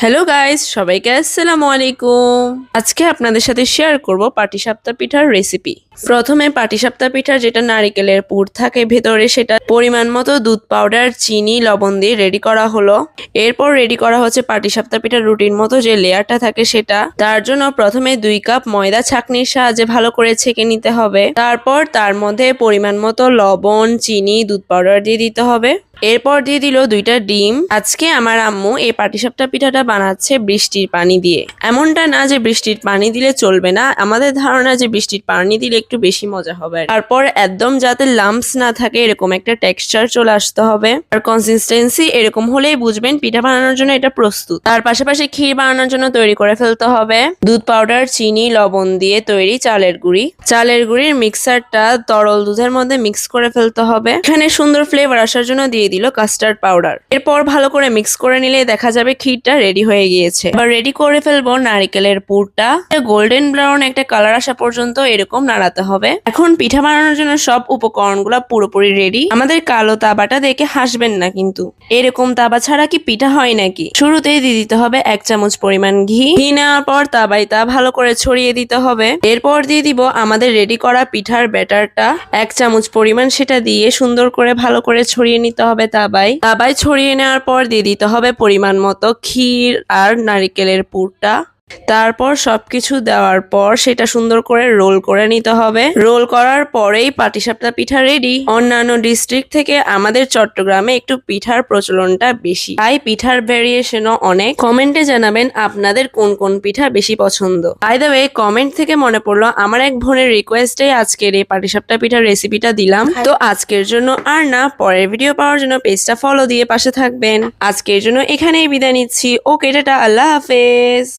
Hello guys, সবাইকে আসসালামু আলাইকুম। আজকে আপনাদের সাথে শেয়ার করব পাটিসাপটা পিঠার রেসিপি। প্রথমে পাটিসাপটা পিঠার যেটা নারকেলের পুর থাকে ভেতরে, সেটা পরিমাণ মতো দুধ পাউডার, চিনি, লবণ দিয়ে রেডি করা হলো। এরপর রেডি করা হচ্ছে পাটিসাপটা পিঠার রুটির মতো যে লেয়ারটা থাকে সেটা। তার জন্য প্রথমে 2 কাপ ময়দা ছাঁকনির সাহায্যে ভালো করে ছেঁকে নিতে হবে। তারপর তার মধ্যে পরিমাণ মতো লবণ, চিনি, দুধ পাউডার দিয়ে দিতে হবে। এরপর দিয়ে দিল 2টা ডিম। আজকে আমার আম্মু এই পাটিসাপটা পিঠাটা বানাচ্ছে বৃষ্টির পানি দিয়ে। এমনটা না যে বৃষ্টির পানি দিলে চলবে না, আমাদের ধারণা যে বৃষ্টির পানি দিলে একটু বেশি মজা হবে। তারপর একদম যাতে লাম্পস না থাকে এরকম একটা টেক্সচার চলে আসতে হবে, আর কনসিস্টেন্সি এরকম হলেই বুঝবেন পিঠা বানানোর জন্য এটা প্রস্তুত। তার পাশাপাশি ক্ষীর বানানোর জন্য তৈরি করে ফেলতে হবে দুধ পাউডার, চিনি, লবণ দিয়ে তৈরি চালের গুঁড়ি। চালের গুঁড়ির মিক্সারটা তরল দুধের মধ্যে মিক্স করে ফেলতে হবে। এখানে সুন্দর ফ্লেভার আসার জন্য দিয়ে দিল কাস্টার্ড পাউডার। এরপর ভালো করে মিক্স করে নিলে দেখা যাবে ক্ষীরটা রেডি হয়ে গিয়েছে। এবার রেডি করে ফেলবো নারকেলের পুরটা। গোল্ডেন ব্রাউন একটা কালার আসা পর্যন্ত এরকম নাড়াতে হবে। এখন পিঠা বানানোর জন্য সব উপকরণগুলো পুরোপুরি রেডি। আমাদের কালো তাবাটা দেখে হাসবেন না কিন্তু, এরকম তাবা ছাড়া কি পিঠা হয় নাকি। শুরুতেই দিয়ে দিতে হবে 1 চামচ পরিমাণ ঘি। ঘি নেওয়ার পর তাবায় তা ভালো করে ছড়িয়ে দিতে হবে। এরপর দিয়ে দিব আমাদের রেডি করা পিঠার ব্যাটারটা 1 চামচ পরিমাণ, সেটা দিয়ে সুন্দর করে ভালো করে ছড়িয়ে নিতে হবে তাবায় ছড়িয়ে নেওয়ার পর দিয়ে দিতে হবে পরিমাণ মতো ক্ষীর আর নারকেলের পুরটা। তারপর সবকিছু দেওয়ার পর সেটা সুন্দর করে রোল করে নিতে হবে। রোল করার পরেই পাটিসাপটা পিঠা রেডি। অন্যান্য ডিস্ট্রিক্ট থেকে আমাদের চট্টগ্রামে একটু পিঠার প্রচলনটা বেশি, তাই পিঠার ভেরিয়েশনও অনেক। কমেন্টে জানাবেন আপনাদের কোন কোন পিঠা বেশি পছন্দ। বাই দ্য ওয়ে, কমেন্ট থেকে মনে পড়লো আমার এক বোনের রিকোয়েস্টে আজকের এই পাটিসাপটা পিঠার রেসিপিটা দিলাম। তো আজকের জন্য আর না, পরের ভিডিও পাওয়ার জন্য পেজটা ফলো দিয়ে পাশে থাকবেন। আজকের জন্য এখানেই বিদায় নিচ্ছি। ওকে, টাটা, আল্লাহ হাফেজ।